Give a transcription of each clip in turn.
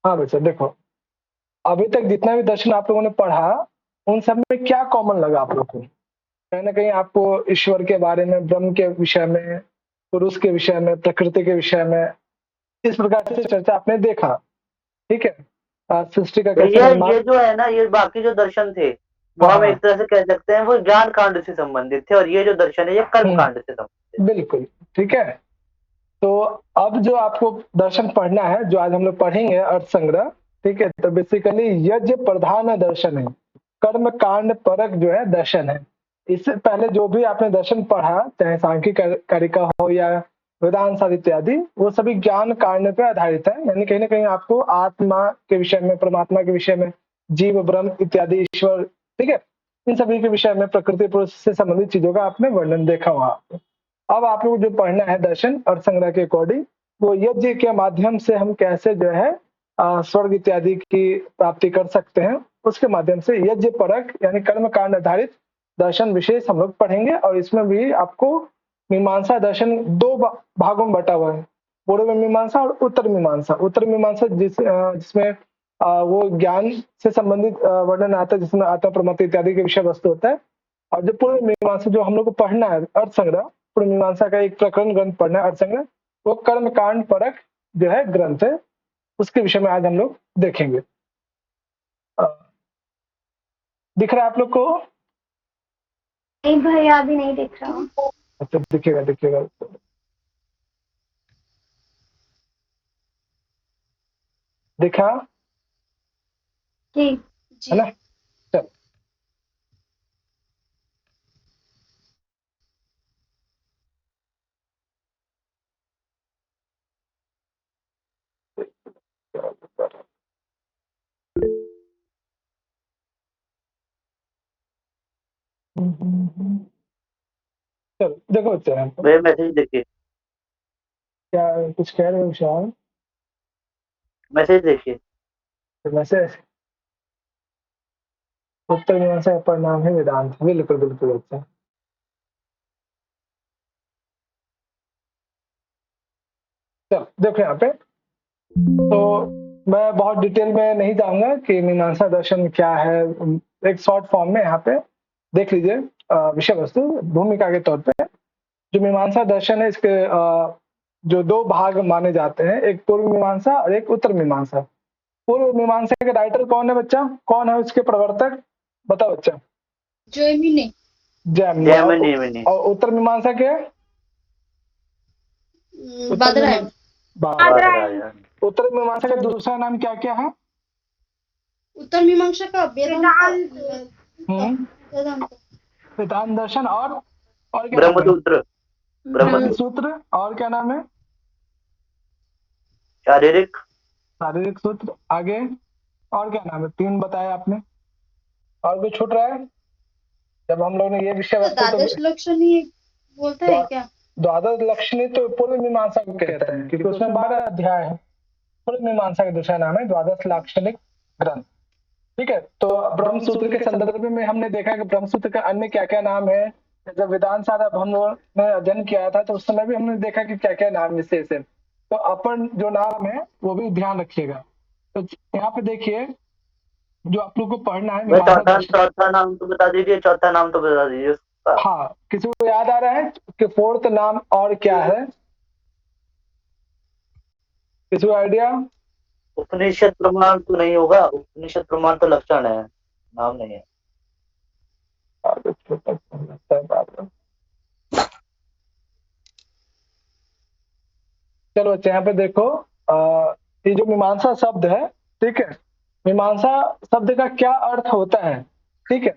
हाँ बच्चा देखो, अभी तक जितना भी दर्शन आप लोगों ने पढ़ा, उन सब में क्या कॉमन लगा आप लोग को? कहीं न कहीं आपको ईश्वर के बारे में, ब्रह्म के विषय में, पुरुष के विषय में, प्रकृति के विषय में, इस प्रकार से चर्चा आपने देखा, ठीक है? सृष्टि का कैसे ये निर्माण। जो है ना, ये बाकी जो दर्शन थे, वो हाँ, हम हाँ। एक तरह से कह सकते हैं वो ज्ञान कांड से संबंधित थे, और ये जो दर्शन है ये कर्म हुँ, कांड से संबंधित बिल्कुल, ठीक है? तो अब जो आपको दर्शन पढ़ना है, जो आज हम लोग पढ़ेंगे अर्थ संग्रह, ठीक है? तो बेसिकली यज्ञ प्रधान दर्शन है, कर्म कांड परक जो है दर्शन है। इससे पहले जो भी आपने दर्शन पढ़ा, चाहे सांख्यिक कारिका हो या वेदांत सार इत्यादि, वो सभी ज्ञान कांड पे आधारित है। यानी कहीं न कहीं आपको आत्मा के विषय में, परमात्मा के विषय में, जीव, ब्रह्म इत्यादि ईश्वर, ठीक है? इन सभी के विषय में, प्रकृति पुरुष से संबंधित चीज़ों का आपने वर्णन देखा वहाँ पे। अब आप लोग जो पढ़ना है दर्शन अर्थ संग्रह के अकॉर्डिंग, वो यज्ञ के माध्यम से हम कैसे जो है स्वर्ग इत्यादि की प्राप्ति कर सकते हैं, उसके माध्यम से यज्ञ परक यानी कर्म कांड आधारित दर्शन विशेष हम लोग पढ़ेंगे। और इसमें भी आपको मीमांसा दर्शन दो भागों में बटा हुआ है, पूर्व मीमांसा और उत्तर मीमांसा। उत्तर मीमांसा जिसमें वो ज्ञान से संबंधित वर्णन आता है, जिसमें आत्मा परमात्मा इत्यादि के विषय वस्तु होता है। और जो पूर्व मीमांसा जो हम लोग को पढ़ना है अर्थ संग्रह, पूर्व मीमांसा का एक प्रकरण ग्रंथ पढ़ना है अर्थ संग्रह, वो कर्म कांड परक जो है ग्रंथ है, उसके विषय में आज हम लोग देखेंगे। अ, दिख रहा है आप लोग को? नहीं भैया, अभी नहीं दिख रहा। अच्छा, दिखेगा दिखेगा। दिखा जी। है ना? चल, चलो देखो बच्चे यहाँ पे है। मैसेज देखिए, क्या कुछ कह रहे हो विशाल? मैसेज देखिए। तो वैसे उत्तर मीमांसा का परिणाम है वेदांत, बिल्कुल बिल्कुल अच्छा। चलो देखो यहाँ पे, तो मैं बहुत डिटेल में नहीं जाऊंगा कि मीमांसा दर्शन क्या है। एक शॉर्ट फॉर्म में यहाँ पे देख लीजिए विषय वस्तु भूमिका के तौर पे। जो मीमांसा दर्शन है, इसके जो दो भाग माने जाते हैं, एक पूर्व मीमांसा और एक उत्तर मीमांसा। पूर्व मीमांसा के राइटर कौन है बच्चा? कौन है उसके प्रवर्तक? बताओ बच्चा। जयमिनी। जैमिनी। जैमिनी। और उत्तर मीमांसा के? उत्तर बादरायण। बादरायण। उत्तर मीमांसा का दूसरा नाम क्या क्या है? उत्तर मीमांसा का वेदांत। हम्म, वेदांत। वेदांत दर्शन और क्या नाम है? ब्रह्मसूत्र। ब्रह्म ब्रह्मसूत्र। सूत्र। और क्या नाम है? शारीरिक। शारीरिक सूत्र। आगे और क्या नाम है? तीन बताया आपने, और कुछ छूट रहा है? जब हम लोग ने ये विषय वस्तु तो द्वादश लक्षण ही बोलता है क्या? द्वादश लक्षणी तो पूर्व मीमांसा को कहते हैं, क्योंकि उसमें 12 अध्याय है। पूर्व मीमांसा का दूसरा नाम है द्वादश लाक्षणिक ग्रंथ, ठीक है? तो ब्रह्म सूत्र के संदर्भ में हमने देखा कि ब्रह्म सूत्र का अन्य क्या क्या नाम है। जब वेदांत सारा हम लोगों ने अध्ययन किया था, तो उस समय भी हमने देखा कि क्या क्या नाम विशेष है। तो अपन जो नाम है वो भी ध्यान रखिएगा। तो यहाँ पे देखिए, जो आप लोग को पढ़ना है भाई मीमांसा दर्शन। चौथा नाम तो बता दीजिए, चौथा नाम तो बता दीजिए उसका। हाँ, किसी को याद आ रहा है कि फोर्थ नाम और क्या है? किसी को आइडिया? उपनिषद प्रमाण तो नहीं होगा, उपनिषद प्रमाण तो लक्षण है, नाम नहीं है। चलो अच्छा, यहाँ पे देखो ये जो मीमांसा शब्द है, ठीक है? मीमांसा शब्द का क्या अर्थ होता है, ठीक है?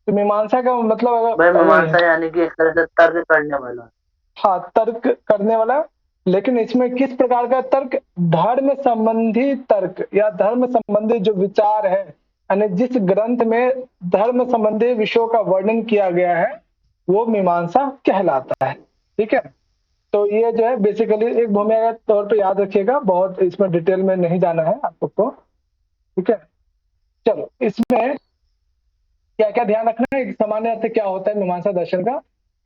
तो मीमांसा का मतलब भाई अगर वही है, मीमांसा यानी कि एक तरह से तर्क करने वाला। हाँ, तर्क करने वाला। लेकिन इसमें किस प्रकार का तर्क? धर्म संबंधी तर्क या धर्म संबंधी जो विचार है, यानी जिस ग्रंथ में धर्म संबंधी विषयों का वर्णन किया गया है, वो मीमांसा कहलाता है, ठीक है? तो ये जो है बेसिकली एक भूमिका के तौर पे याद रखिएगा, बहुत इसमें डिटेल में नहीं जाना है आप लोग को, ठीक है? चलो, इसमें क्या क्या ध्यान रखना है? एक सामान्य अर्थ क्या होता है मीमांसा दर्शन का,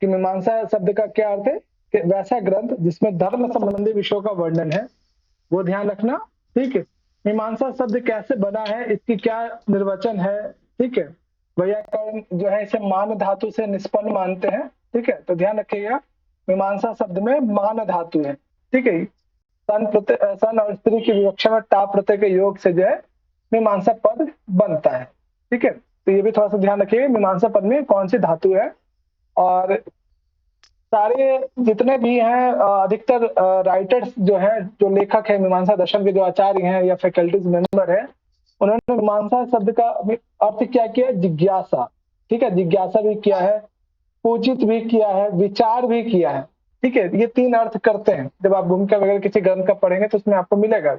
कि मीमांसा शब्द का क्या अर्थ है? कि वैसा ग्रंथ जिसमें धर्म संबंधी विषयों का वर्णन है, वो ध्यान रखना, ठीक है? मीमांसा शब्द कैसे बना है, इसकी क्या निर्वचन है, ठीक है। वैयाकरण जो है इसे मान धातु से निष्पन्न मानते हैं, ठीक है। तो ध्यान रखिएगा, मीमांसा शब्द में मान धातु है, ठीक है। सन और स्त्री की विवक्षा में टा प्रत्यय के योग से जो है मीमांसा पद बनता है, ठीक है। तो ये भी थोड़ा सा ध्यान रखिए, मीमांसा पद में कौन सी धातु है। और सारे जितने भी हैं अधिकतर राइटर्स जो हैं, जो लेखक है मीमांसा दर्शन के, जो आचार्य हैं या फैकल्टीज मेंबर है, उन्होंने मीमांसा शब्द का अर्थ क्या किया, जिज्ञासा, ठीक है। जिज्ञासा भी किया है, पूजित भी किया है, विचार भी किया है, ठीक है। ये तीन अर्थ करते हैं, जब आप भूमिका वगैरह किसी ग्रंथ का पढ़ेंगे तो उसमें आपको मिलेगा।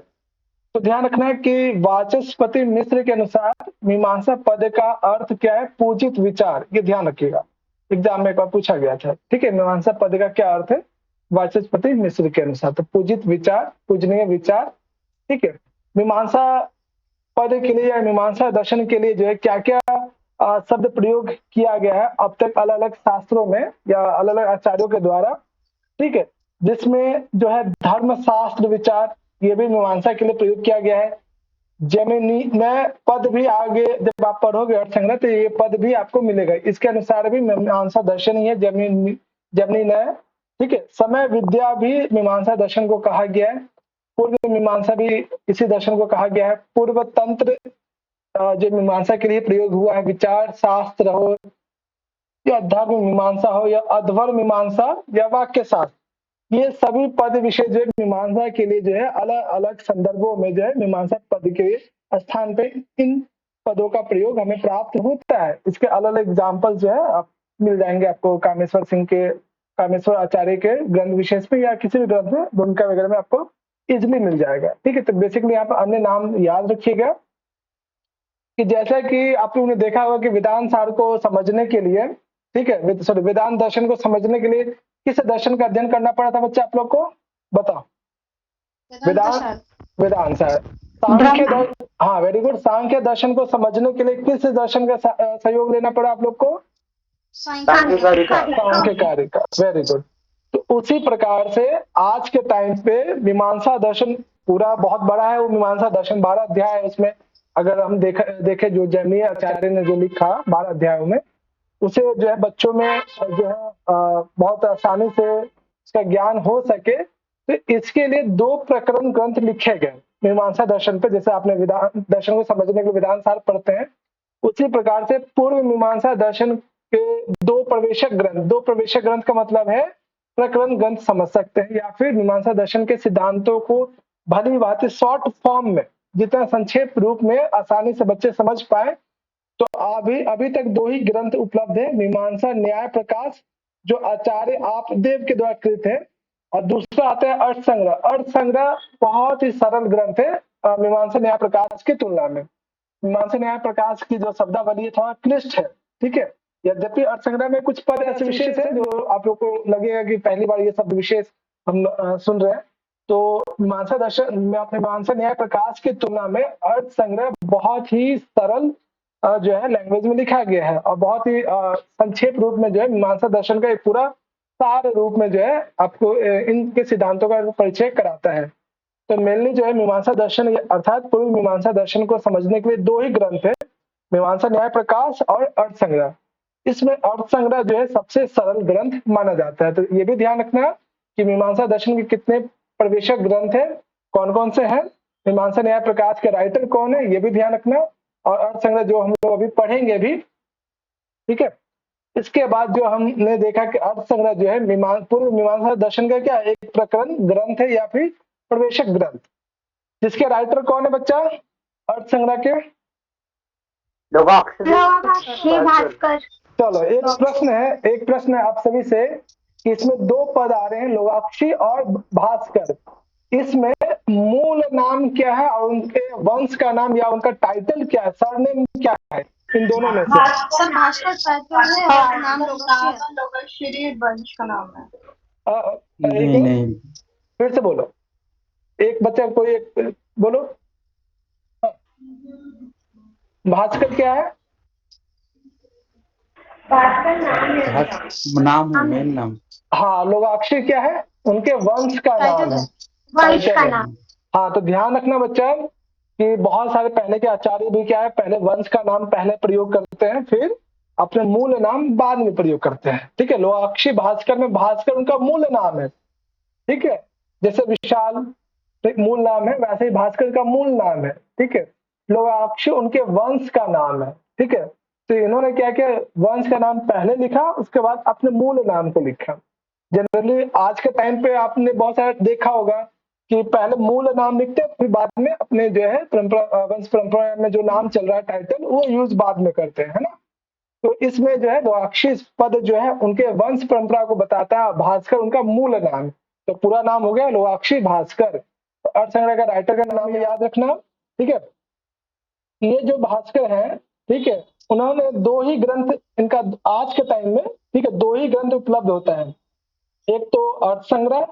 तो ध्यान रखना है कि वाचस्पति मिश्र के अनुसार मीमांसा पद का अर्थ क्या है, पूजित विचार, ये ध्यान रखिएगा, एग्जाम में एक बार पूछा गया था, ठीक है। मीमांसा पद का क्या अर्थ है वाचस्पति मिश्र के अनुसार, तो पूजित विचार, पूजनीय विचार, ठीक है। मीमांसा पद के लिए या मीमांसा दर्शन के लिए जो है क्या क्या शब्द प्रयोग किया गया है अब तक अलग अलग शास्त्रों में या अलग अलग आचार्यों के द्वारा, ठीक है। जिसमें जो है धर्म शास्त्र विचार, ये भी मीमांसा के लिए प्रयोग किया गया है। जमीनी में पद भी आगे जब आप पढ़ोगे अर्थ संग्रह तो ये पद भी आपको मिलेगा, इसके अनुसार भी मीमांसा दर्शन ही है, जमीनी नय, ठीक है। समय विद्या भी मीमांसा दर्शन को कहा गया है। पूर्व मीमांसा भी इसी दर्शन को कहा गया है। पूर्व तंत्र जो मीमांसा के लिए प्रयोग हुआ है, विचार शास्त्र हो या धर्म मीमांसा हो या अध्वर मीमांसा या वाक्य शास्त्र, ये सभी पद विषय जो है मीमांसा के लिए जो है अलग अलग संदर्भों में जो है मीमांसा पद के स्थान पे इन पदों का प्रयोग हमें प्राप्त होता है। इसके अलग अलग एग्जाम्पल जो है आप मिल जाएंगे आपको कामेश्वर सिंह के, कामेश्वर आचार्य के ग्रंथ विशेष में या किसी भी ग्रंथ में भूमिका वगैरह में आपको इजिली मिल जाएगा, ठीक है। तो बेसिकली यहाँ पर अन्य नाम याद रखिएगा कि जैसा कि आप लोगों ने देखा होगा कि वेदांत सार को समझने के लिए, ठीक है, सॉरी वेदांत दर्शन को समझने के लिए किस दर्शन का अध्ययन करना पड़ा था बच्चे आप लोग को, बताओ। वेदांत सार। सांख्य, हाँ वेरी गुड। सांख्य दर्शन को समझने के लिए किस दर्शन का सहयोग लेना पड़ा आप लोग को, सांख्यकारी का, वेरी गुड। तो उसी प्रकार से आज के टाइम पे मीमांसा दर्शन पूरा बहुत बड़ा है, वो मीमांसा दर्शन 12 अध्याय है उसमें। अगर हम देखे जो जैमिनी आचार्य ने जो लिखा 12 अध्यायों में, उसे जो है बच्चों में जो है बहुत आसानी से इसका ज्ञान हो सके, तो इसके लिए 2 प्रकरण ग्रंथ लिखे गए मीमांसा दर्शन पे। जैसे आपने वेदांत दर्शन को समझने के लिए वेदांत सार पढ़ते हैं, उसी प्रकार से पूर्व मीमांसा दर्शन के 2 प्रवेशक ग्रंथ, 2 प्रवेशक ग्रंथ का मतलब है प्रकरण ग्रंथ समझ सकते हैं, या फिर मीमांसा दर्शन के सिद्धांतों को भली भांति शॉर्ट फॉर्म में, जितना संक्षेप रूप में आसानी से बच्चे समझ पाए। तो अभी तक 2 ही ग्रंथ उपलब्ध है, मीमांसा न्याय प्रकाश जो आचार्य आपदेव के द्वारा कृत है, और दूसरा आता है अर्थ संग्रह। अर्थ संग्रह बहुत ही सरल ग्रंथ है मीमांसा न्याय प्रकाश की तुलना में। मीमांसा न्याय प्रकाश की जो शब्दावली थोड़ा क्लिष्ट है, ठीक है। यद्यपि अर्थ संग्रह में कुछ पद ऐसे विशेष है जो आप लोग को लगेगा कि पहली बार ये शब्द विशेष हम सुन रहे हैं। तो मीमांसा दर्शन में मीमांसा न्याय प्रकाश की तुलना में अर्थ संग्रह बहुत ही सरल जो है लैंग्वेज में लिखा गया है, और बहुत ही संक्षेप रूप में जो है मीमांसा दर्शन का एक पूरा सार रूप में जो है आपको इनके सिद्धांतों का परिचय कराता है। तो मेनली जो है मीमांसा दर्शन अर्थात पूर्व मीमांसा दर्शन को समझने के लिए 2 ही ग्रंथ है, मीमांसा न्याय प्रकाश और अर्थ संग्रह। इसमें अर्थ संग्रह जो है सबसे सरल ग्रंथ माना जाता है। तो ये भी ध्यान रखना कि मीमांसा दर्शन के कितने प्रवेशक ग्रंथ है, कौन कौन से हैं, मीमांसा न्याय प्रकाश के राइटर कौन है, ये भी ध्यान रखना। और अर्थ संग्रह जो हम लोग अभी पढ़ेंगे भी, ठीक है। इसके बाद जो हमने देखा कि अर्थ संग्रह जो है पूर्व मीमांसा दर्शन का क्या एक प्रकरण ग्रंथ है या फिर प्रवेशक ग्रंथ, जिसके राइटर कौन है बच्चा अर्थ संग्रह के, भास्कर। चलो एक प्रश्न है आप सभी से कि इसमें 2 पद आ रहे हैं, लोगाक्षी और भास्कर। इसमें मूल नाम क्या है और उनके वंश का नाम या उनका टाइटल क्या है, सरनेम क्या है इन दोनों में से? नाम लोगाक्षी वंश का नाम है। नहीं फिर से बोलो, एक बच्चा कोई एक बोलो। भास्कर क्या है? भास्कर नाम है, मेन नाम। हाँ, लोगाक्षी क्या है? उनके वंश का नाम है, वंश का नाम। हाँ, तो ध्यान रखना बच्चा कि बहुत सारे पहले के आचार्य भी क्या है, पहले वंश का नाम पहले प्रयोग करते हैं, फिर अपने मूल नाम बाद में प्रयोग करते हैं। ठीक है, लोकाक्षी भास्कर में भास्कर उनका मूल नाम है। ठीक है, जैसे विशाल एक मूल नाम है, वैसे ही भास्कर का मूल नाम है। ठीक है, लोकाक्षी उनके वंश का नाम है। ठीक है, तो इन्होंने क्या किया, वंश का नाम पहले लिखा, उसके बाद अपने मूल नाम को लिखा। जनरली आज के टाइम पे आपने बहुत सारा देखा होगा कि पहले मूल नाम लिखते हैं, फिर बाद में अपने जो है परंपरा, वंश परंपरा में जो नाम चल रहा है टाइटल, वो यूज बाद में करते हैं, है ना। तो इसमें जो है द्वाक्षी पद जो है उनके वंश परंपरा को बताता है। भास्कर उनका मूल नाम, तो पूरा नाम हो गया लोकाक्षी भास्कर। तो अर्थ संग्रह का राइटर का नाम याद रखना। ठीक है, ये जो भास्कर है, ठीक है, उन्होंने दो ही ग्रंथ, इनका आज के टाइम में, ठीक है, दो ही ग्रंथ उपलब्ध होता है। एक तो अर्थ संग्रह,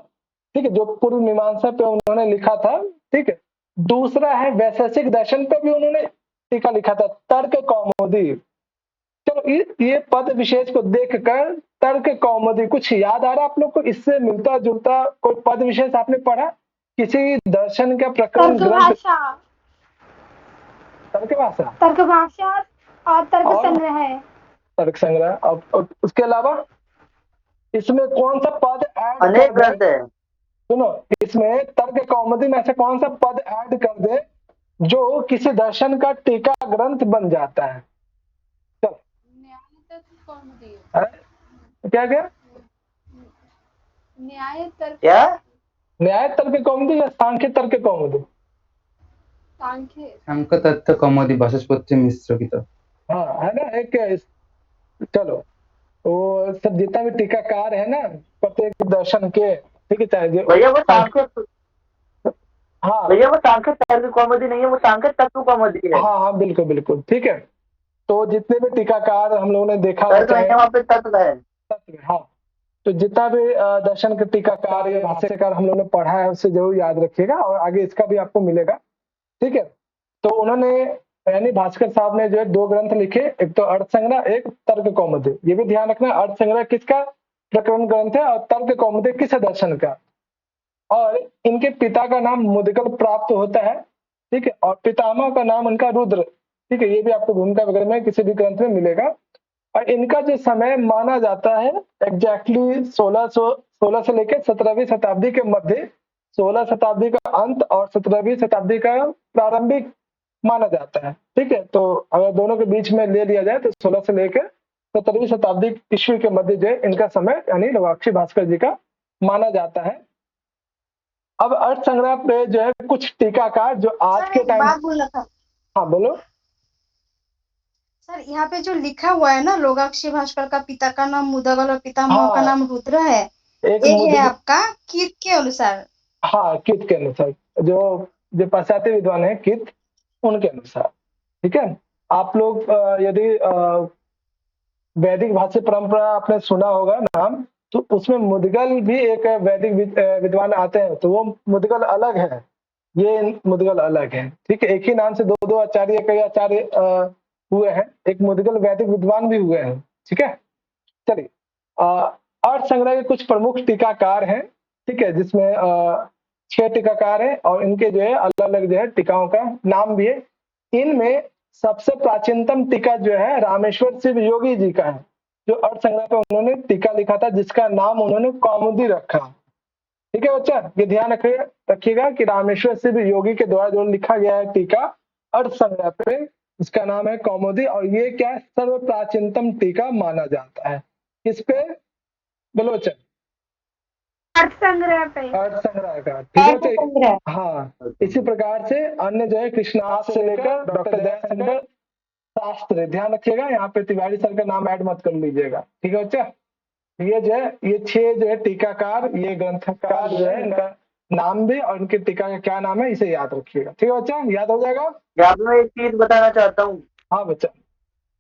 ठीक है, जो पूर्व मीमांसा पे उन्होंने लिखा था। ठीक है, दूसरा है वैशेषिक दर्शन पे भी उन्होंने टीका लिखा था, तर्क कौमुदी। चलो ये पद विशेष को देखकर तर्क कौमुदी कुछ याद आ रहा है आप लोग को, इससे मिलता जुलता कोई पद विशेष आपने पढ़ा किसी दर्शन का प्रकरण ग्रंथ? तर्क भाषा, तर्क भाषा और तर्क और संग्रह है। तर्क संग्रह। अब उसके अलावा इसमें कौन सा पद ऐड अनेक कर दे? ग्रंथ है। सुनो, इसमें तर्क कौमुदी में ऐसा कौन सा पद ऐड कर दे जो किसी दर्शन का टीका ग्रंथ बन जाता है? चल, क्या क्या न्याय तर्क क्या? न्याय तर्क कौमुदी या सांख्य तर्क कौमुदी? सांख्य शंकर तत्व कौमुदी वाचस्पति मिश्र की तो। हाँ, है ना, एक चलो, वो सब जितना भी टीकाकार है ना प्रत्येक दर्शन के, ठीक है, चाहे भैया वो सांख्य, हाँ भैया वो सांख्य तर्क कौमुदी नहीं है, वो सांख्य तत्व कौमुदी है। हाँ हाँ, बिल्कुल बिल्कुल, ठीक है। तो जितने भी टीकाकार हम लोगों ने देखा तर्क नहीं है, वहाँ पे तत्व है। तत्व, हाँ, तो जितना भी दर्शन के टीकाकार या भाष्यकार हम लोगों ने पढ़ा है उससे जरूर याद रखिएगा, और आगे इसका भी आपको मिलेगा। ठीक है, तो उन्होंने यानी भास्कर साहब ने जो है दो ग्रंथ लिखे, एक तो अर्थ संग्रह, एक तर्क कौमुदी। ये भी ध्यान रखना, अर्थ संग्रह किसका प्रकरण ग्रंथ है और तर्क कौमुदी किस दर्शन का। और इनके पिता का नाम मुदगल प्राप्त होता है। ठीक है, और पितामह का नाम इनका रुद्र। ठीक है, ये भी आपको भूमिका वगैरह में किसी भी ग्रंथ में मिलेगा। और इनका जो समय माना जाता है एग्जैक्टली 16 से लेकर 17वीं शताब्दी के मध्य, 16 शताब्दी का अंत और 17वीं शताब्दी का प्रारंभिक माना जाता है। ठीक है, तो अगर दोनों के बीच में ले लिया जाए तो 16 से लेकर 17वीं शताब्दी ईस्वी के मध्य जो है इनका समय यानी लोकाक्षी भास्कर जी का माना जाता है। अब अर्थ संग्रह पे जो है कुछ टीकाकार जो आज के टाइम, बात बोलना था हाँ बोलो। सर, यहाँ पे जो लिखा हुआ है ना, लोकाक्षी भास्कर का पिता का नाम मुदगल और पितामह का हाँ, नाम रुद्र है, एक ये है मुद्गल, आपका कीर्त के अनुसार। हाँ, कित के अनुसार, जो पाश्चात्य विद्वान है कित, उनके अनुसार। ठीक है, आप लोग यदि वैदिक भाष्य परंपरा आपने सुना होगा नाम, तो उसमें मुदगल भी एक वैदिक विद्वान आते हैं, तो वो मुदगल अलग है, ये मुदगल अलग है। ठीक है, एक ही नाम से दो दो आचार्य, कई आचार्य हुए हैं, एक मुदगल वैदिक विद्वान भी हुए हैं। ठीक है, चलिए, अर्थ संग्रह के कुछ प्रमुख टीकाकार हैं। ठीक है, जिसमें 6 टीकाकार हैं और इनके जो है अलग अलग जो है टीकाओं का नाम भी है। इनमें सबसे प्राचीनतम टीका जो है रामेश्वर शिव योगी जी का है, जो अर्थ संग्रह पे उन्होंने टीका लिखा था, जिसका नाम उन्होंने कौमुदी रखा। ठीक है बच्चा, ये ध्यान रखिएगा कि रामेश्वर शिव योगी के द्वारा जो लिखा गया है टीका अर्थ संग्रह पे, इसका नाम है कौमुदी, और ये क्या है, सर्व प्राचीनतम टीका माना जाता है। इस पे बोलो बच्चा, अर्थ संग्रह पे। अर्थ संग्रह का। ठीक है अर्थ बच्चा, संग्रह। हाँ, इसी प्रकार से अन्य जो है कृष्णास से लेकर डॉक्टर दयाशंकर शास्त्र, ध्यान रखिएगा यहाँ पे तिवारी सर का नाम ऐड मत कर लीजिएगा। ठीक है बच्चा, ये जो है ये 6 जो है टीकाकार, ये ग्रंथकार जो है इनका नाम भी और इनके टीका का क्या नाम है इसे याद रखिएगा। ठीक है बच्चा, याद हो जाएगा। यहाँ पे मैं एक चीज बताना चाहता हूँ। हाँ बच्चा,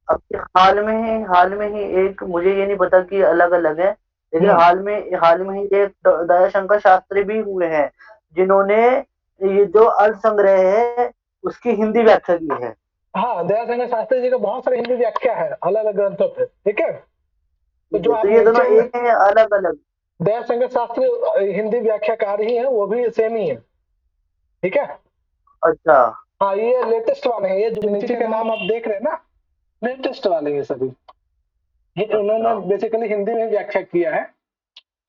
अब हाल में ही एक, मुझे ये नहीं पता कि अलग अलग है, लेकिन हाल में ही एक दयाशंकर शास्त्री भी हुए हैं जिन्होंने ये जो अर्थ संग्रह है उसकी हिंदी व्याख्या की है। हाँ, दयाशंकर शास्त्री जी का बहुत सारे हिंदी व्याख्या है अलग अलग ग्रंथों पे। ठीक है, तो जो आप तो ये दोनों नीचे एक है अलग अलग? दयाशंकर शास्त्री हिंदी व्याख्याकार ही है, वो भी सेम ही है। ठीक है, अच्छा, हाँ ये लेटेस्ट वाले हैं, ये जो नीचे के नाम आप देख रहे हैं ना, लेटेस्ट वाले हैं सभी। ये उन्होंने बेसिकली हिंदी में व्याख्या किया है।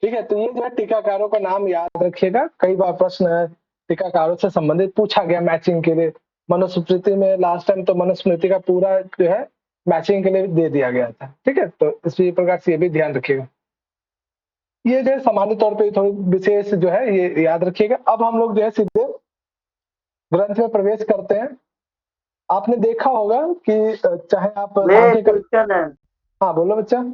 ठीक है, तो ये जो है टीकाकारों का नाम याद रखिएगा। कई बार प्रश्न टीकाकारों से संबंधित पूछा गया मैचिंग के लिए। मनुस्मृति में लास्ट टाइम तो मनुस्मृति का पूरा जो है मैचिंग के लिए दे दिया गया था। ठीक है, तो इसी प्रकार से ये भी ध्यान रखिएगा। ये जो है सामान्य तौर पे थोड़ी विशेष जो है ये याद रखिएगा। अब हम लोग जो है सीधे ग्रंथ में प्रवेश करते हैं। आपने देखा होगा कि चाहे आप क्वेश्चन है। हाँ बोलो बच्चा।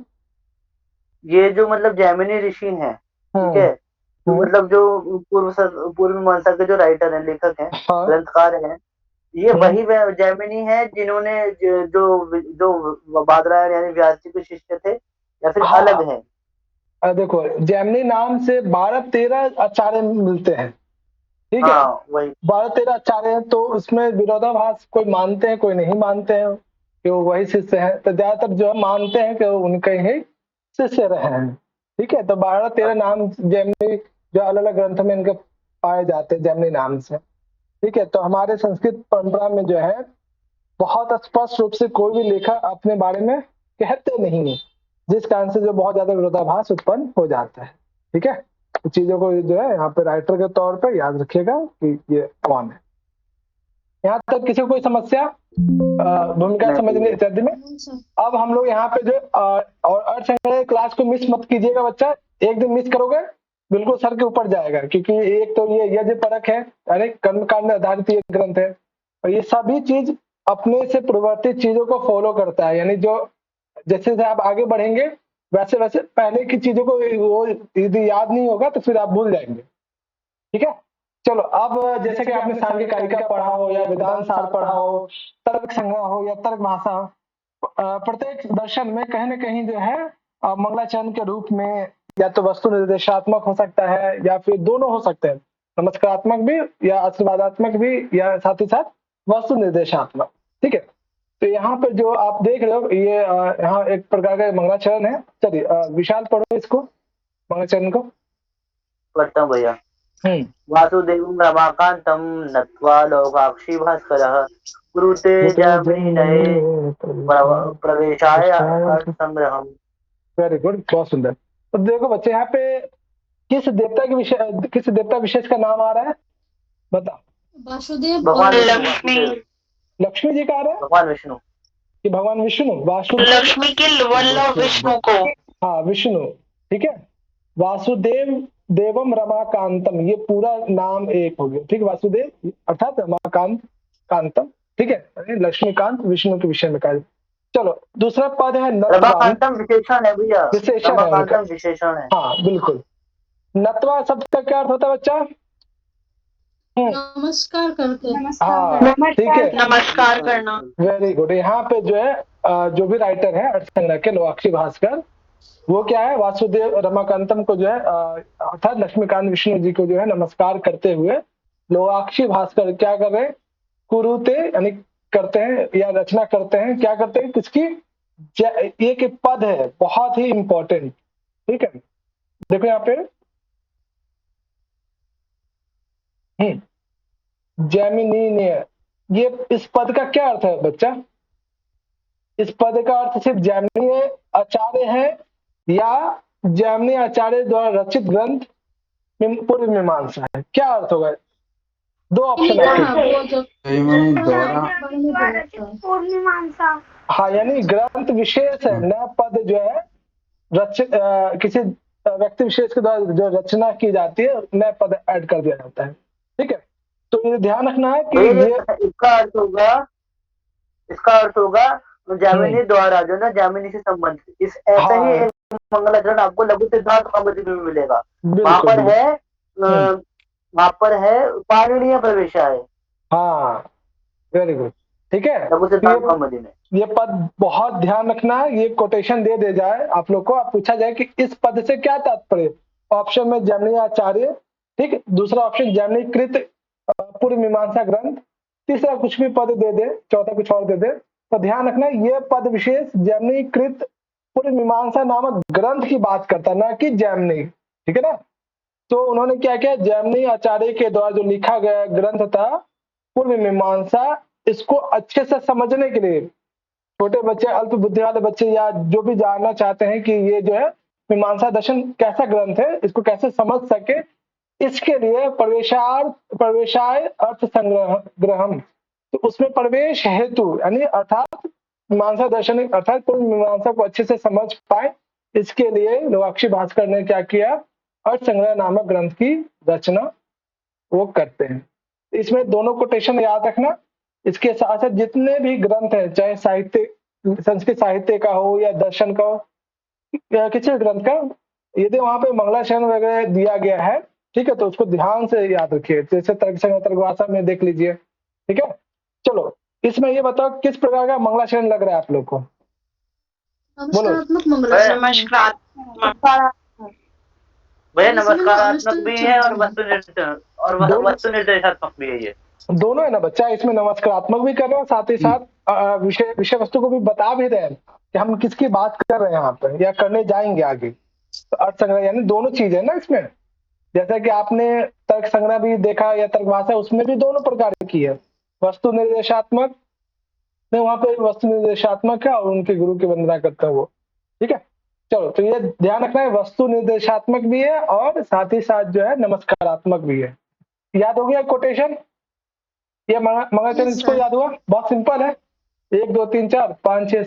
ये जो मतलब जैमिनी ऋषि हैं, ठीक है, तो मतलब जो पूर्व मीमांसा के जो राइटर हैं, लेखक हैं, ग्रंथकार हैं, ये वही जैमिनी है जिन्होंने जो बादरायण यानी व्यास जी के शिष्य थे, या फिर अलग है? देखो जैमिनी नाम से 12-13 आचार्य मिलते हैं। ठीक है, वही 12-13 आचार्य हैं, तो उसमें विरोधाभास कोई मानते हैं कोई नहीं मानते हैं कि वो वही शिष्य हैं। तो ज्यादातर जो मानते हैं कि वो उनके ही शिष्य रहे हैं। ठीक है, तो 12-13 नाम जैमिनी जो अलग अलग ग्रंथ में इनके पाए जाते हैं जैमिनी नाम से। ठीक है, तो हमारे संस्कृत परंपरा में जो है बहुत स्पष्ट रूप से कोई भी लेखक अपने बारे में कहते नहीं है, जिस कारण से जो बहुत ज्यादा विरोधाभास उत्पन्न हो जाता है। ठीक है, तो चीजों को जो है यहाँ पे राइटर के तौर पे याद रखिएगा कि ये कौन है। यहाँ तक किसी को कोई समस्या भूमिका समझने इत्यादि में? अब हम लोग यहाँ पे जो और अर्थसंग्रह क्लास को मिस मत कीजिएगा बच्चा। एक दिन मिस करोगे बिल्कुल सर के ऊपर जाएगा, क्योंकि एक तो ये यज्ञ परक है, यानी कर्मकांड आधारित ये ग्रंथ है, और ये सभी चीज अपने से परिवर्तित चीजों को फॉलो करता है। यानी जो जैसे जैसे आप आगे बढ़ेंगे वैसे वैसे पहले की चीजों को वो यदि याद नहीं होगा तो फिर आप भूल जाएंगे। ठीक है, चलो अब जैसे कि आपने सांख्यिक कारिका पढ़ा हो या वेदांत सार पढ़ा हो, तर्क संग्रह हो या तर्क भाषा हो, प्रत्येक दर्शन में कहीं ना कहीं जो है मंगलाचरण के रूप में या तो वस्तु निर्देशात्मक हो सकता है या फिर दोनों हो सकते हैं, नमस्कारात्मक भी या आशीर्वादात्मक भी, या साथ ही साथ वस्तु निर्देशात्मक। ठीक है, तो यहाँ पे जो आप देख रहे हो ये यहाँ एक प्रकार का मंगलाचरण है। चलिए विशाल पढ़ो इसको, मंगलाचरण को। पढ़ता हूँ भैया। वासुदेवं रमाकांतं नत्वा लोकाक्षी भास्करः कुरुते जैमिनीनये प्रवेशाय अर्थसंग्रहम्। वेरी गुड, बहुत सुंदर। तो देखो बच्चे यहाँ पे किस देवता विशेष का नाम आ रहा है बता? वासुदेव, भगवान लक्ष्मी। लक्ष्मी जी का आ रहा है भगवान विष्णु कि भगवान विष्णु? वासुदेव लक्ष्मी के वल्लभ विष्णु को। हाँ विष्णु। ठीक है, वासुदेव देवम रमाकांतम, ये पूरा नाम एक हो गया। ठीक है, वासुदेव अर्थात रमाकांत कांतम। ठीक है, लक्ष्मीकांत विष्णु के विषय में कहा। चलो दूसरा पद है नत्वा। रमाकांतम विशेषण है भैया, विशेषण है, रमाकांतम विशेषण है। हाँ बिल्कुल। नत्वा शब्द का क्या अर्थ होता है बच्चा? नमस्कार करके। हाँ ठीक है, नमस्कार करना। Very good. यहाँ पे जो है जो भी राइटर है अर्थसंग्रह के लोकाक्षी भास्कर, वो क्या है वासुदेव रमाकांतम को जो है अर्थात लक्ष्मीकांत विष्णु जी को जो है नमस्कार करते हुए लोकाक्षी भास्कर क्या कर रहे हैं? कुरुते यानी करते हैं या रचना करते हैं। क्या करते हैं? किसकी? एक पद है बहुत ही इंपॉर्टेंट। ठीक है, देखो यहाँ पे जैमिनीय, ये इस पद का क्या अर्थ है बच्चा? इस पद का अर्थ सिर्फ जैमिनीय आचार्य है या जैमिनी आचार्य द्वारा रचित ग्रंथ पूर्व मीमांसा है? क्या अर्थ होगा? दो ऑप्शन है। हाँ, यानी ग्रंथ विशेष है, नया पद जो है रचित किसी व्यक्ति विशेष के द्वारा जो रचना की जाती है नया पद ऐड कर दिया जाता है। ठीक है, तो ये ध्यान रखना है कि ये इसका अर्थ होगा जैमिनी द्वारा जो ना जैमिनी से संबंधित इस ऐसा ही एक मंगलाचरण आपको लघु सिद्धांत कौमुदी में मिलेगा। वहां पर है पाणिनीय प्रवेशाय। हाँ वेरी गुड। ठीक है, लघु सिद्धांत कौमुदी में ये पद बहुत ध्यान रखना है। ये कोटेशन दे जाए आप लोग को, आप पूछा जाए कि इस पद से क्या तात्पर्य? ऑप्शन में जैमिनी आचार्य, ठीक, दूसरा ऑप्शन जैमिनी कृत पूर्व मीमांसा ग्रंथ, तीसरा कुछ भी पद दे, चौथा कुछ और दे दे। तो ध्यान रखना ये पद विशेष जैमिनी कृत पूर्व मीमांसा नामक ग्रंथ की बात करता है, ना कि जैमिनी। ठीक है ना? तो उन्होंने क्या किया? जैमिनी आचार्य के द्वारा जो लिखा गया ग्रंथ था पूर्व मीमांसा, इसको अच्छे से समझने के लिए छोटे बच्चे, अल्प बुद्धि वाले बच्चे या जो भी जानना चाहते हैं कि ये जो है मीमांसा दर्शन कैसा ग्रंथ है, इसको कैसे समझ सके, इसके लिए प्रवेशाय अर्थ संग्रह ग्रहम, तो उसमें प्रवेश हेतु यानी अर्थात मीमांसा दर्शन अर्थात पूर्व मीमांसा को अच्छे से समझ पाए, इसके लिए लोकाक्षी भास्कर ने क्या किया, अर्थ संग्रह नामक ग्रंथ की रचना वो करते हैं। इसमें दोनों कोटेशन याद रखना। इसके साथ साथ जितने भी ग्रंथ है, चाहे साहित्य, संस्कृत साहित्य का हो या दर्शन का हो या किसी ग्रंथ का, यदि वहां पे मंगलाचरण वगैरह दिया गया है, ठीक है, तो उसको ध्यान से याद रखिए। जैसे तर्कभाषा में देख लीजिए, ठीक है। चलो, इसमें ये बताओ किस प्रकार का मंगलाचरण लग रहा है आप लोग को? बोलो। नमस्कारात्मक मंगलाचरण है। नमस्कार। भैया और इसमें ना नमस्कारात्मक भी है और दोनों- वस्तु निर्देशात्मक भी है ये। दोनों है ना बच्चा, इसमें नमस्कारात्मक भी कर रहे हैं, साथ ही साथ विषय वस्तु को भी बता भी रहे हैं कि हम किसकी बात कर रहे हैं यहाँ पे या करने जाएंगे आगे। तो अर्थ संग्रह यानी दोनों चीज है ना इसमें। जैसा कि आपने तर्क संग्रह भी देखा या तर्क भाषा, उसमें भी दोनों प्रकार की है, वस्तु निर्देशात्मक में वहां पे वस्तु निर्देशात्मक है और उनके गुरु की वंदना करता है वो, ठीक है। चलो, तो ये ध्यान रखना है, वस्तु निर्देशात्मक भी है और साथ ही साथ जो है नमस्कारात्मक भी है। याद हो गया कोटेशन? ये मंगलाचरण इसको याद हुआ? बहुत सिंपल है, 1 2 3 4 5 6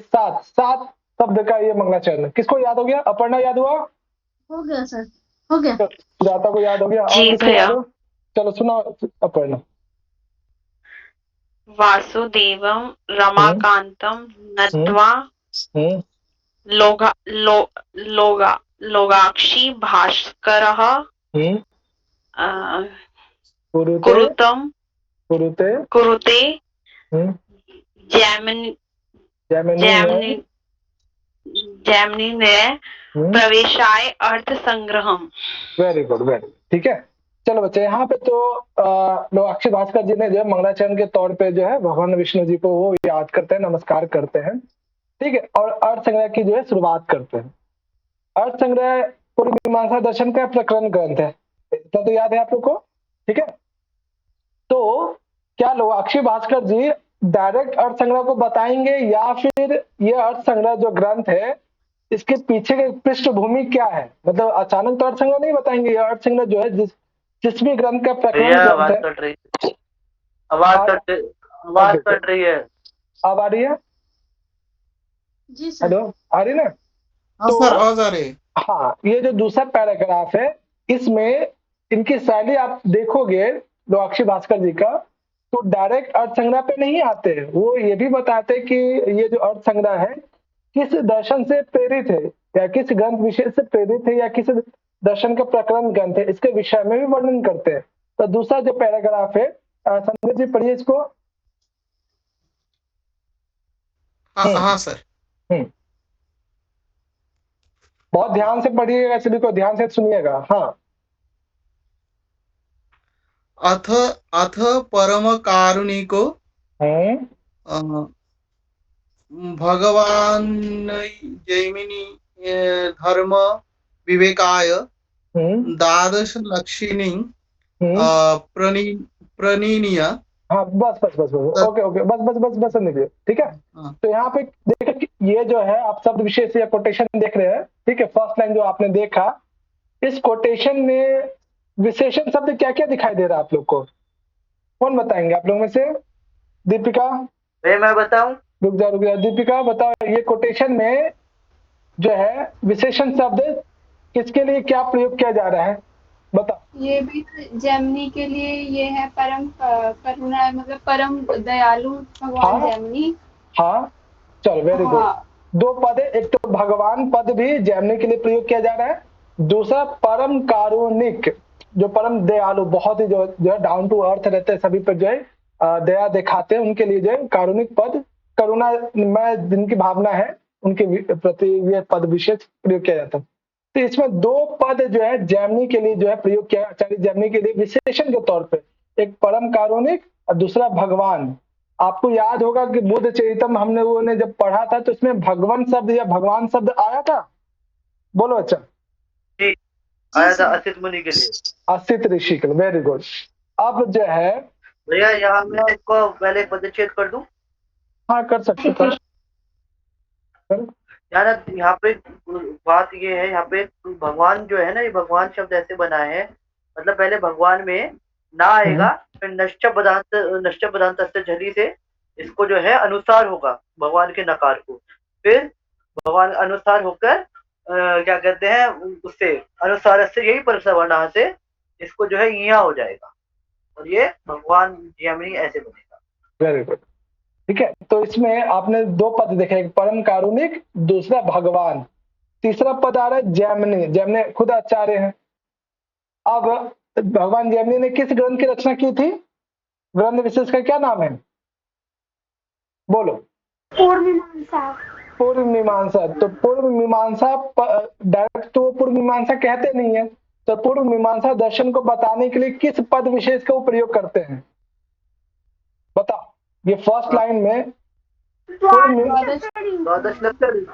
7 शब्द का ये मंगलाचरण है। किसको याद हो गया? अपर्णा याद हुआ? हो गया सर, हो गया। सुजाता को याद हो गया? और जी किसको भैया। याद हो? चलो सुनाओ अपर्णा। वासुदेवं रमाकांतं नत्वा हम्म लोगाक्षी भास्करः हम्म कुरुते कुरुते हम्म जैमिनी ने प्रवेशाय अर्थ संग्रहम। वेरी गुड, वेरी, ठीक है। चलो बच्चे, यहाँ पे तो लोकाक्षी भास्कर जी ने जो है मंगलाचरण के तौर पे जो है भगवान विष्णु जी को वो याद करते हैं, नमस्कार करते हैं, ठीक है, और अर्थ संग्रह की जो है शुरुआत करते हैं। अर्थ संग्रह पूर्व मीमांसा दर्शन का प्रकरण ग्रंथ है, इतना तो याद है आप लोग को, ठीक है। तो क्या लोकाक्षी भास्कर जी डायरेक्ट अर्थ संग्रह को बताएंगे या फिर ये अर्थ संग्रह जो ग्रंथ है इसके पीछे की पृष्ठभूमि क्या है? मतलब अचानक तो अर्थ संग्रह नहीं बताएंगे। ये अर्थ संग्रह जो है जिस भी ग्रंथ का प्रकरण आवाज ग्रंथ कट रही है, आवाज कट रही है। अब आ रही है? जी सर। हेलो, आ रही ना? हाँ सर, आवाज आ रही है। हाँ, ये जो दूसरा पैराग्राफ है इसमें इनकी शैली आप देखोगे लोकाक्षी भास्कर जी का, तो डायरेक्ट अर्थ संग्रह पे नहीं आते हैं। वो ये भी बताते कि ये जो अर्थ संग्रह है किस दर्शन से प्रेरित है या किस ग्रंथ विशेष से प्रेरित है या किस दर्शन का प्रकरण ग्रंथ है, इसके विषय में भी वर्णन करते हैं। तो दूसरा जो पैराग्राफ है, संजय जी पढ़िए इसको। हाँ सर। बहुत ध्यान से पढ़िएगा, सभी को ध्यान से सुनिएगा। हाँ। अथ परम कारुणिको भगवान जैमिनी धर्म विवेकाय द्वादश लक्षिणी प्रणीय। हाँ, बस ओके, बस लीजिए, ठीक है। तो यहाँ पे देखिए, ये जो है आप शब्द विशेष या कोटेशन देख रहे हैं, ठीक है। फर्स्ट लाइन जो आपने देखा, इस कोटेशन में विशेषण शब्द क्या क्या दिखाई दे रहा है आप लोग को? कौन बताएंगे आप लोग में से? दीपिका? मैं बताऊं? रुक जा, दीपिका बताओ, ये कोटेशन में जो है विशेषण शब्द किसके लिए क्या प्रयोग किया जा रहा है? बताओ। ये भी जैमिनी के लिए ये है, परम करुणा, मतलब परम दयालु भगवान जैमिनी। हाँ, चलो, वेरी गुड। दो पद है, एक तो भगवान पद भी जैमिनी के लिए प्रयोग किया जा रहा है, दूसरा परम कारुणिक, जो परम दयालु, बहुत ही जो है डाउन टू अर्थ रहते हैं, सभी पर जो है दया दिखाते हैं, उनके लिए जो है कारुणिक पद, करुणा में जिनकी भावना है उनके प्रति ये पद विशेष प्रयोग किया जाता है। तो इसमें दो पद जो है जैमिनी के लिए जो है प्रयोग किया, आचार्य जैमिनी के लिए विशेषण के तौर पे, एक परम कारुणिक और दूसरा भगवान। आपको याद होगा कि बुद्ध चरितम हमने वो ने जब पढ़ा था तो इसमें भगवान शब्द या भगवान शब्द आया था। बोलो अच्छा। आया था असित मुनि के लिए, असित ऋषि के लिए। Very good. अब जो है भैया यहाँ मैं इसको पहले पदच्छेद कर दूं। हाँ कर सकते कर। यार यहाँ पे बात ये है, यहाँ पे भगवान जो है ना, ये भगवान शब्द ऐसे बना है, मतलब पहले भगवान में ना आएगा, फिर नश्च पदार्थ से झली से इसको जो है अनुसार होगा भगवान के नकार को, फिर भगवान अनुसार होकर क्या कहते हैं उससे अनुसार से यही परिसवर्णा से इसको जो है यहाँ हो जाएगा और ये भगवान जैमिनी ऐसे बनेगा। Very good. ठीक है, तो इसमें आपने दो पद देखे, एक परम कारुणिक, दूसरा भगवान, तीसरा पद आ रहा है जैमिनी। जैमिनी खुद आचार्य हैं। अब भगवान जैमिनी ने किस ग्रंथ की रचना की थी? ग्रंथ विशेष का क्या नाम है? बोलो। पूर्व मीमांसा। पूर्व मीमांसा। तो पूर्व मीमांसा डायरेक्ट तो पूर्व मीमांसा कहते नहीं है, तो पूर्व मीमांसा दर्शन को बताने के लिए किस पद विशेष का उपयोग करते हैं? बताओ। ये फर्स्ट लाइन में द्वादश लक्षण।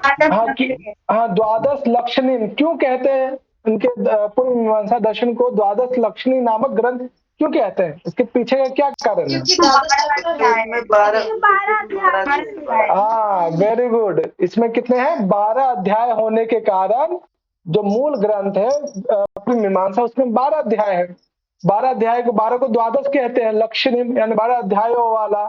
हाँ, द्वादश लक्षणी क्यों कहते हैं? उनके पूर्व मीमांसा दर्शन को द्वादश लक्षणी नामक ग्रंथ क्यों कहते हैं? इसके पीछे का क्या कारण है? हाँ वेरी गुड। इसमें कितने हैं? 12 अध्याय होने के कारण जो मूल ग्रंथ है पूर्व मीमांसा, उसमें 12 अध्याय है। 12 अध्याय को 12 को द्वादश कहते हैं, लक्षणी यानी 12 अध्यायों वाला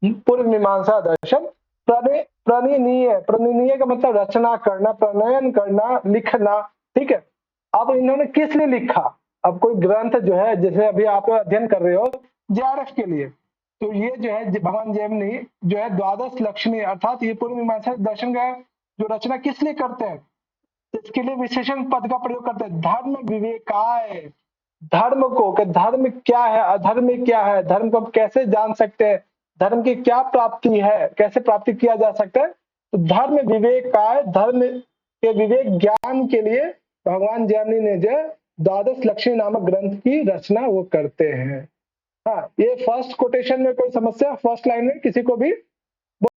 पूर्व मीमांसा दर्शन। प्रणीनीय का मतलब रचना करना, प्रणयन करना, लिखना। ठीक है, अब इन्होंने किस लिए लिखा? अब कोई ग्रंथ जो है, जैसे अभी आप अध्ययन कर रहे हो जेआरएफ के लिए, तो ये जो है भगवान जैमिनी जो है द्वादश लक्षणी अर्थात ये पूर्व मीमांसा दर्शन का जो रचना किस लिए करते हैं? इसके लिए विशेषण पद का प्रयोग करते हैं, धर्म विवेकाय। धर्म को, कि धर्म क्या है, अधर्म क्या है, धर्म को कैसे जान सकते हैं, धर्म की क्या प्राप्ति है, कैसे प्राप्ति किया जा सकता है। तो धर्म विवेकाय, धर्म के विवेक ज्ञान के लिए भगवान जैमिनी ने जो द्वादश लक्षणी नामक ग्रंथ की रचना वो करते हैं। हाँ, ये फर्स्ट कोटेशन में कोई समस्या? फर्स्ट लाइन में किसी को भी?